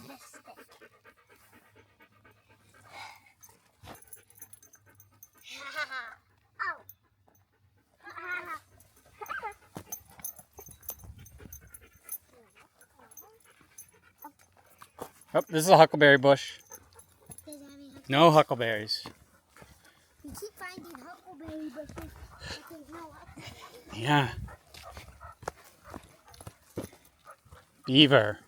this stick. Oh. Oh, this is a huckleberry bush. Does it have any huckleberries? No huckleberries. We keep finding huckleberry bushes, but there's no huckleberries. Yeah. Beaver.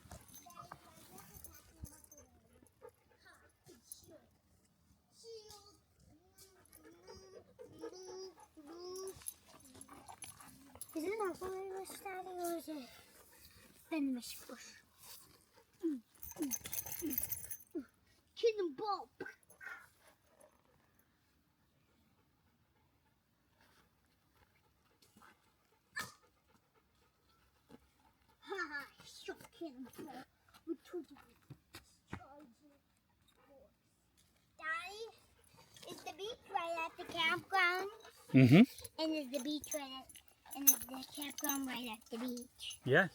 Is it a huckleberry bush, Daddy, or is it venomous bush? Cannonball! Haha, shot cannonball. We told you. Daddy, is the beach right at the campground? Mm-hmm. And is the beach right at, and is the campground right at the beach? Yeah.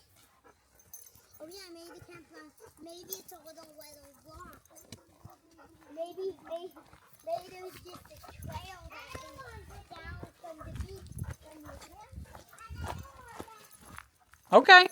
Oh yeah, maybe the campground, maybe it's a little block. Maybe there's just a trail that goes down from the beach and the campground. Okay.